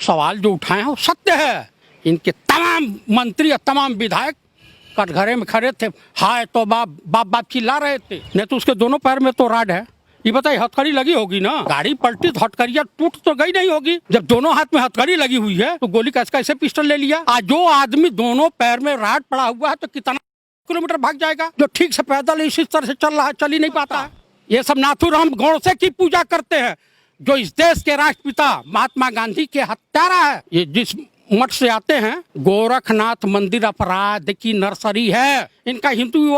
सवाल जो उठाए हैं वो सत्य है। इनके तमाम मंत्री और तमाम विधायक कटघरे में खड़े थे, हाय तो बाप बाप बाप चिल्ला रहे थे। नहीं तो उसके दोनों पैर में तो राड है। ये बताइए, हथकड़ी लगी होगी ना, गाड़ी पलटी तो हथकड़िया टूट तो गई नहीं होगी। जब दोनों हाथ में हथकड़ी लगी हुई है तो गोली कैसे पिस्टल ले लिया? आज जो आदमी दोनों पैर में राड पड़ा हुआ है तो कितना किलोमीटर भाग जाएगा? जो ठीक से पैदल इसी तरह से चल रहा है, चल ही नहीं पाता है। ये सब नाथूराम गोडसे की पूजा करते हैं, जो इस देश के राष्ट्रपिता महात्मा गांधी के हत्यारा है। ये जिस मठ से आते हैं, गोरखनाथ मंदिर अपराध की नर्सरी है। इनका हिंदू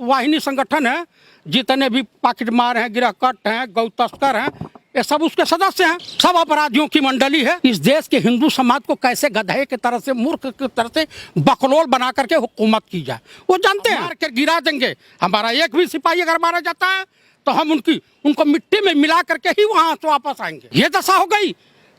वाहिनी संगठन है। जितने भी पाकिट मार हैं, गिरहकट हैं, गौ तस्कर हैं, ये सब उसके सदस्य हैं। सब अपराधियों की मंडली है। इस देश के हिंदू समाज को कैसे गधे की तरह से, मूर्ख की तरह से बकलोल बना करके हुकूमत की जाए, वो जानते हैं। मार कर गिरा देंगे। हमारा एक भी सिपाही अगर मारा जाता है तो हम उनको मिट्टी में मिला करके ही वहां से वापस आएंगे। ये दशा हो गई।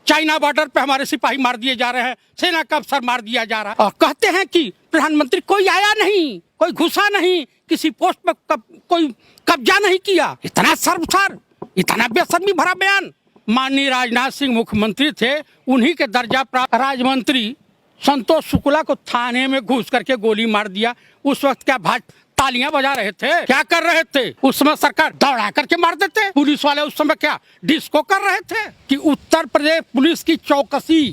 चाइना बॉर्डर पे हमारे सिपाही मार दिए जा रहे हैं, सेना का अफसर मार दिया जा रहा है, और कहते हैं कि प्रधानमंत्री कोई आया नहीं, कोई घुसा नहीं, किसी पोस्ट पे कोई कब्जा नहीं किया। इतना शर्मसार, इतना बेशर्मी भरा बयान। माननीय राजनाथ सिंह मुख्यमंत्री थे, उन्हीं के दर्जा प्राप्त राज्य संतोष शुक्ला को थाने में घुस करके गोली मार दिया। उस वक्त क्या भाजपा तालियां बजा रहे थे? क्या कर रहे थे? उस समय सरकार दौड़ा करके मार देते। पुलिस वाले उस समय क्या डिस्को कर रहे थे? कि उत्तर प्रदेश पुलिस की चौकसी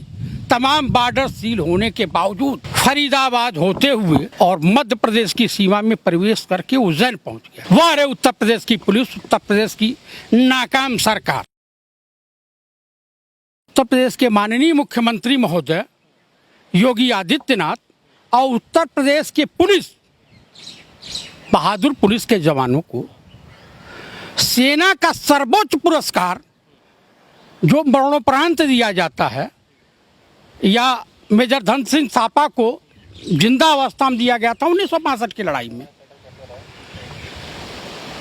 तमाम बॉर्डर सील होने के बावजूद फरीदाबाद होते हुए और मध्य प्रदेश की सीमा में प्रवेश करके उज्जैन पहुंच गया। वाह रे उत्तर प्रदेश की पुलिस, उत्तर प्रदेश की नाकाम सरकार। उत्तर प्रदेश के माननीय मुख्यमंत्री महोदय योगी आदित्यनाथ और उत्तर प्रदेश के पुलिस, बहादुर पुलिस के जवानों को सेना का सर्वोच्च पुरस्कार जो मरणोपरांत दिया जाता है, या मेजर धन सिंह थापा को जिंदा अवस्था में दिया गया था 1962 की लड़ाई में,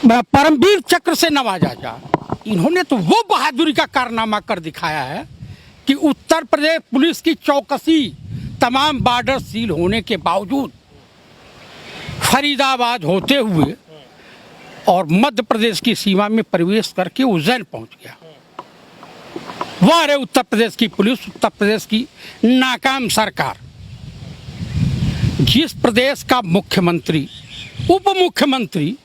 परमवीर चक्र से नवाजा जा। इन्होंने तो वो बहादुरी का कारनामा कर दिखाया है कि उत्तर प्रदेश पुलिस की चौकसी तमाम बॉर्डर सील होने के बावजूद फरीदाबाद होते हुए और मध्य प्रदेश की सीमा में प्रवेश करके उज्जैन पहुंच गया। वाह रे उत्तर प्रदेश की पुलिस, उत्तर प्रदेश की नाकाम सरकार। जिस प्रदेश का मुख्यमंत्री, उप मुख्यमंत्री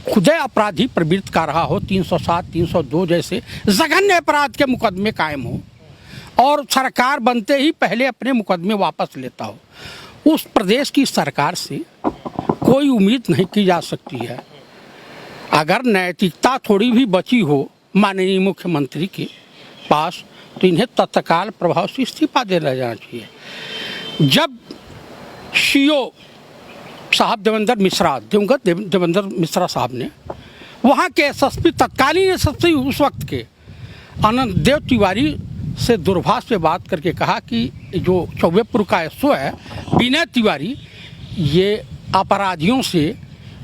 खुदे अपराधी प्रवृत्ति कर रहा हो, 307, 302 जैसे जघन्य अपराध के मुकदमे कायम हो, और सरकार बनते ही पहले अपने मुकदमे वापस लेता हो, उस प्रदेश की सरकार से कोई उम्मीद नहीं की जा सकती है। अगर नैतिकता थोड़ी भी बची हो माननीय मुख्यमंत्री के पास, तो इन्हें तत्काल प्रभाव से इस्तीफा दे जाना चाहिए। जब सीओ साहब देवेंद्र मिश्रा, दिवंगत देवेंद्र मिश्रा साहब ने वहाँ के एसएसपी, तत्कालीन एसएसपी उस वक्त के अनंत देव तिवारी से दूरभाष पे बात करके कहा कि जो चौबेपुर का एसओ है विनय तिवारी, ये अपराधियों से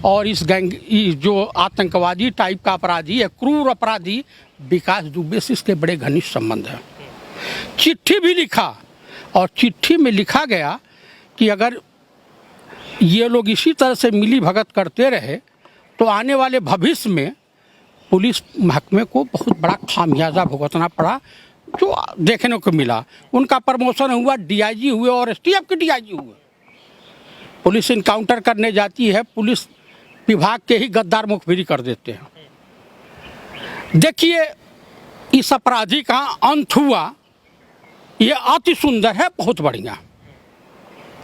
और इस गैंग, जो आतंकवादी टाइप का अपराधी है, क्रूर अपराधी विकास दुबे से इसके बड़े घनिष्ठ संबंध है। चिट्ठी भी लिखा, और चिट्ठी में लिखा गया कि अगर ये लोग इसी तरह से मिली भगत करते रहे तो आने वाले भविष्य में पुलिस महकमे को बहुत बड़ा खामियाजा भुगतना पड़ा, जो देखने को मिला। उनका प्रमोशन हुआ, डीआईजी हुए और एसटीएफ के डीआईजी हुए। पुलिस इनकाउंटर करने जाती है, पुलिस विभाग के ही गद्दार मुखबिरी कर देते हैं। देखिए, इस अपराधी का अंत हुआ, ये अति सुंदर है, बहुत बढ़िया।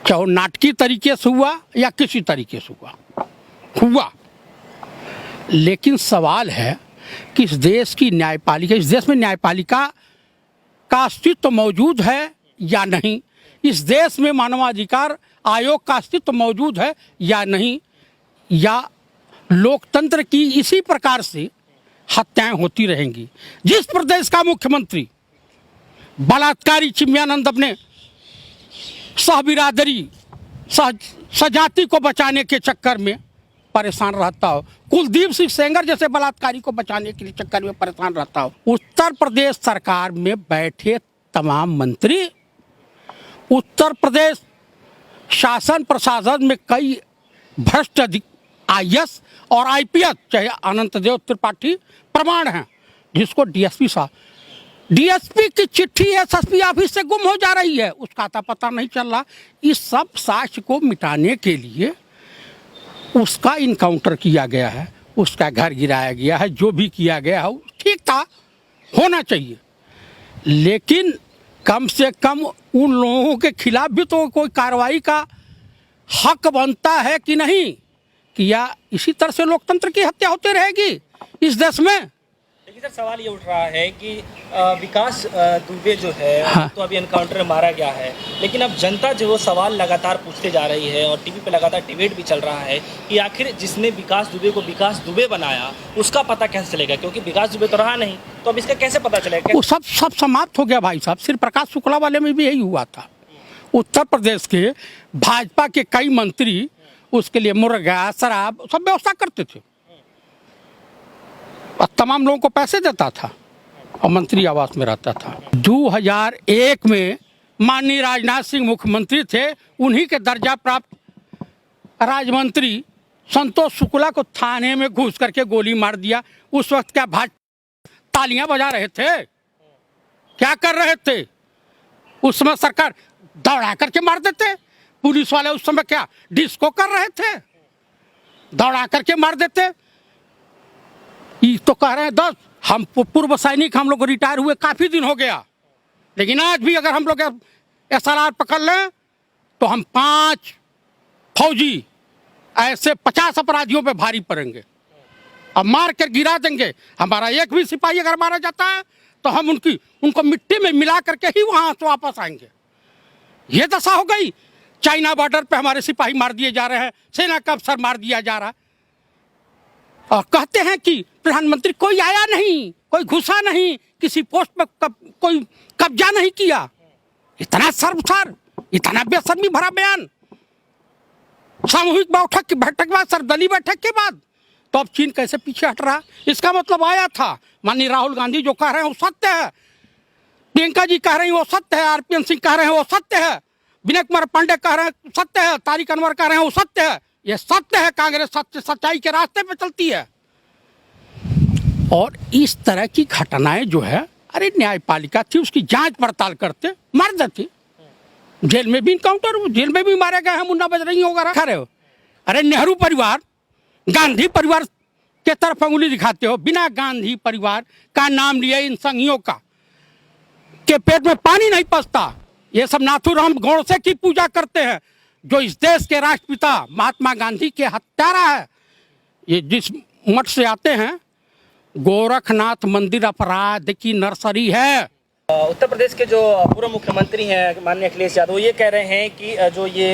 चाहे नाटकीय तरीके से हुआ या किसी तरीके से हुआ, लेकिन सवाल है कि इस देश की न्यायपालिका, इस देश में न्यायपालिका का अस्तित्व मौजूद है या नहीं, इस देश में मानवाधिकार आयोग का अस्तित्व मौजूद है या नहीं, या लोकतंत्र की इसी प्रकार से हत्याएं होती रहेंगी। जिस प्रदेश का मुख्यमंत्री बलात्कारी चिन्मयानंद अपने सहबिरादरी, सजाति को बचाने के चक्कर में परेशान रहता हो, कुलदीप सिंह सेंगर जैसे बलात्कारी को बचाने के लिए चक्कर में परेशान रहता हो, उत्तर प्रदेश सरकार में बैठे तमाम मंत्री, उत्तर प्रदेश शासन प्रशासन में कई भ्रष्ट आईएएस और आईपीएस, चाहे अनंत देव त्रिपाठी प्रमाण हैं, जिसको डीएसपी साहब डीएसपी की चिट्ठी एसएसपी ऑफिस से गुम हो जा रही है, उसका आता पता नहीं चल रहा। इस सब साक्ष्य को मिटाने के लिए उसका इनकाउंटर किया गया है, उसका घर गिराया गया है, जो भी किया गया है ठीक था, होना चाहिए। लेकिन कम से कम उन लोगों के खिलाफ भी तो कोई कार्रवाई का हक बनता है कि नहीं, कि या इसी तरह से लोकतंत्र की हत्या होती रहेगी इस देश में। लेकिन सर सवाल ये उठ रहा है कि विकास दुबे जो है हाँ। तो अभी एनकाउंटर में मारा गया है, लेकिन अब जनता जो वो सवाल लगातार पूछते जा रही है और टीवी पे लगातार डिबेट भी चल रहा है कि आखिर जिसने विकास दुबे को विकास दुबे बनाया उसका पता कैसे चलेगा, क्योंकि विकास दुबे तो रहा नहीं, तो अब इसका कैसे पता चलेगा? वो सब समाप्त हो गया भाई साहब। सिर्फ प्रकाश शुक्ला वाले में भी यही हुआ था। उत्तर प्रदेश के भाजपा के कई मंत्री उसके लिए मुर्गा शराब सब व्यवस्था करते थे और तमाम लोगों को पैसे देता था और मंत्री आवास में रहता था। 2001 में माननीय राजनाथ सिंह मुख्यमंत्री थे, उन्हीं के दर्जा प्राप्त राज्यमंत्री संतोष शुक्ला को थाने में घुस करके गोली मार दिया। उस वक्त क्या भाजपा तालियां बजा रहे थे? क्या कर रहे थे? उस समय सरकार दौड़ा करके मार देते। पुलिस वाले उस समय क्या डिस्को कर रहे थे? दौड़ा करके मार देते। ये तो कह रहे हैं 10, हम पूर्व सैनिक, हम लोग रिटायर हुए काफी दिन हो गया, लेकिन आज भी अगर हम लोग SRR पकड़ लें तो हम 5 फौजी ऐसे 50 अपराधियों पे भारी पड़ेंगे, अब मार कर गिरा देंगे। हमारा एक भी सिपाही अगर मारा जाता है तो हम उनको मिट्टी में मिला करके ही वहां से वापस आएंगे। ये दशा हो गई। चाइना बॉर्डर पे हमारे सिपाही मार दिए जा रहे हैं, सेना का अफसर मार दिया जा रहा है, और कहते हैं कि प्रधानमंत्री कोई आया नहीं, कोई घुसा नहीं, किसी पोस्ट पर कोई कब्जा नहीं किया। इतना सर्वसार, इतना बेशर्मी भरा बयान सामूहिक बैठक के बाद, सर्वदलीय बैठक के बाद। तो अब चीन कैसे पीछे हट रहा? इसका मतलब आया था। माननीय राहुल गांधी जो कह रहे हैं वो सत्य है, प्रियंका जी कह रही हैं वो सत्य है, RPN सिंह कह रहे हैं वो सत्य है, विनय कुमार पांडे कह रहे हैं सत्य है, तारिक अनवर कह रहे हैं वो सत्य है। ये सत्य है, कांग्रेस सच्चाई के रास्ते पे चलती है। और इस तरह की घटनाएं जो है, अरे न्यायपालिका थी, उसकी जांच पड़ताल करते, मार देती। जेल में भी इनकाउंटर, जेल में भी मारे गए हैं मुन्ना बजरंगी वगैरह। खा रहे हो? अरे नेहरू परिवार, गांधी परिवार के तरफ अंगुली दिखाते हो। बिना गांधी परिवार का नाम लिए इन संघियों का के पेट में पानी नहीं पसता। ये सब नाथूराम गोडसे की पूजा करते हैं, जो इस देश के राष्ट्रपिता महात्मा गांधी के हत्यारा है। ये जिस मठ से आते हैं, गोरखनाथ मंदिर अपराध की नर्सरी है। उत्तर प्रदेश के जो पूर्व मुख्यमंत्री हैं माननीय अखिलेश यादव, ये कह रहे हैं कि जो ये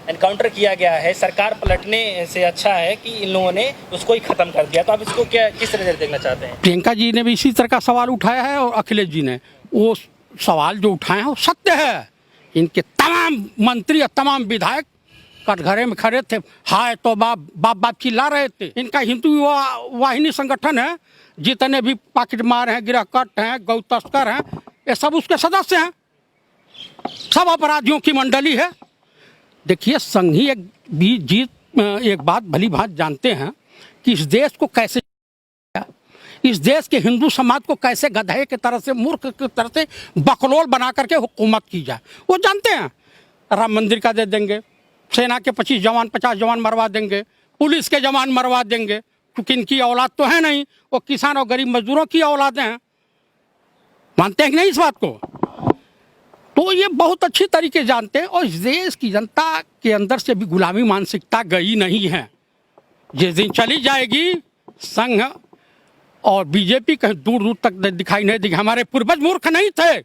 एनकाउंटर किया गया है सरकार पलटने से अच्छा है कि इन लोगों ने उसको ही खत्म कर दिया। तो आप इसको क्या किस तरह से देखना चाहते हैं? प्रियंका जी ने भी इसी तरह का सवाल उठाया है और अखिलेश जी ने वो सवाल जो उठाए हैं वो सत्य है। इनके तमाम मंत्री और तमाम विधायक कटघरे में खड़े थे, हाय तो बाप बाप बाप चिल्ला रहे थे। इनका हिंदू वाहिनी संगठन है, जितने भी पॉकेट मार हैं, गिरहकट हैं, गौ तस्कर हैं, ये सब उसके सदस्य हैं, सब अपराधियों की मंडली है। देखिए, संघी एक बात भली भांत जानते हैं कि इस देश को कैसे, इस देश के हिंदू समाज को कैसे गधे की तरह से, मूर्ख की तरह से बकलोल बना करके हुकूमत की जाए, वो जानते हैं। राम मंदिर का दे देंगे, सेना के 25 जवान 50 जवान मरवा देंगे, पुलिस के जवान मरवा देंगे, क्योंकि इनकी औलाद तो है नहीं, वो किसान और गरीब मजदूरों की औलादें हैं। मानते हैं कि नहीं इस बात को? तो ये बहुत अच्छी तरीके जानते हैं। और इस देश की जनता के अंदर से भी गुलामी मानसिकता गई नहीं है। जिस दिन चली जाएगी, संघ और बीजेपी कहीं दूर दूर तक दिखाई नहीं देगी। हमारे पूर्वज मूर्ख नहीं थे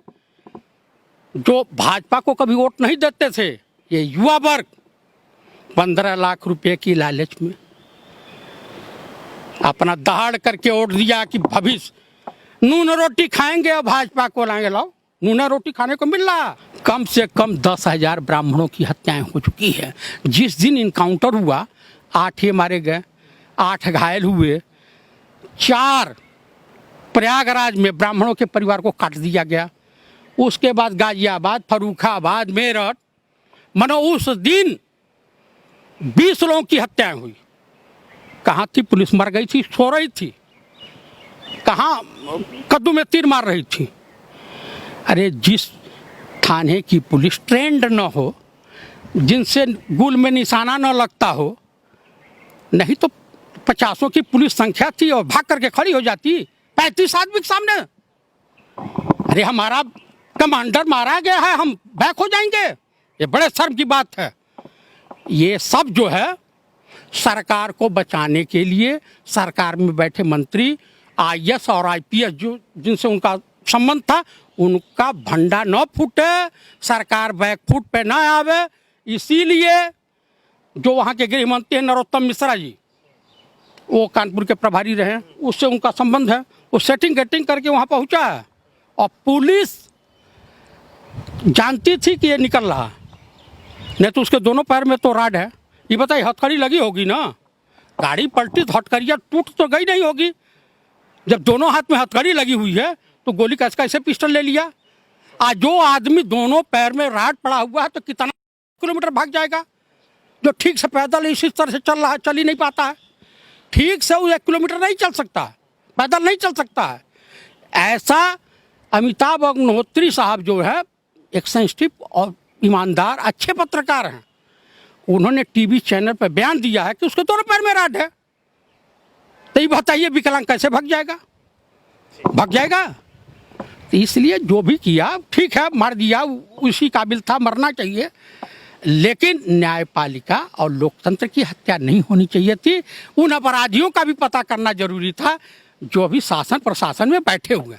जो भाजपा को कभी वोट नहीं देते थे। ये युवा वर्ग 15 लाख रुपए की लालच में अपना दहाड़ करके वोट दिया कि भविष्य नून रोटी खाएंगे और भाजपा को लाएंगे। लाओ, नून रोटी खाने को मिल रहा। कम से कम 10,000 ब्राह्मणों की हत्याएं हो चुकी है। जिस दिन इनकाउंटर हुआ 8 ही मारे गए, 8 घायल हुए, 4 प्रयागराज में ब्राह्मणों के परिवार को काट दिया गया। उसके बाद गाजियाबाद, फर्रुखाबाद, मेरठ, मानो उस दिन 20 लोगों की हत्याएं हुई। कहाँ थी पुलिस? मर गई थी, सो रही थी। कहाँ कद्दू में तीर मार रही थी। अरे जिस थाने की पुलिस ट्रेंड न हो, जिनसे गुल में निशाना न लगता हो, नहीं तो 50 की पुलिस संख्या थी और भाग करके खड़ी हो जाती 35 आदमी के सामने। अरे हमारा कमांडर मारा गया है, हम बैक हो जाएंगे, ये बड़े शर्म की बात है। ये सब जो है सरकार को बचाने के लिए सरकार में बैठे मंत्री, आईएएस और आईपीएस जो जिनसे उनका संबंध था, उनका भंडा न फूटे, सरकार बैकफुट पे ना आवे, इसीलिए जो वहाँ के गृह मंत्री हैं नरोत्तम मिश्रा जी, वो कानपुर के प्रभारी रहे, उससे उनका संबंध है, वो सेटिंग गेटिंग करके वहाँ पहुँचा है। और पुलिस जानती थी कि ये निकल रहा, नहीं तो उसके दोनों पैर में तो राड है। ये बताइए, हथकड़ी लगी होगी ना, गाड़ी पलटी तो हथकड़ियाँ टूट तो गई नहीं होगी। जब दोनों हाथ में हथकड़ी लगी हुई है तो गोली कैसे पिस्टल ले लिया? आज जो आदमी दोनों पैर में राड पड़ा हुआ है तो कितना किलोमीटर भाग जाएगा? जो ठीक से पैदल इसी तरह से चल रहा है, चल ही नहीं पाता है ठीक से, वो 1 किलोमीटर नहीं चल सकता, पैदल नहीं चल सकता है। ऐसा अमिताभ अग्निहोत्री साहब जो है एक सेंसिटिव और ईमानदार अच्छे पत्रकार हैं, उन्होंने टीवी चैनल पर बयान दिया है कि उसके दोनों पैर में राड है। तो ये बताइए विकलांग कैसे भाग जाएगा? भाग जाएगा। तो इसलिए जो भी किया ठीक है, मार दिया, उसी काबिल था, मरना चाहिए, लेकिन न्यायपालिका और लोकतंत्र की हत्या नहीं होनी चाहिए थी। उन अपराधियों का भी पता करना जरूरी था जो अभी शासन प्रशासन में बैठे हुए।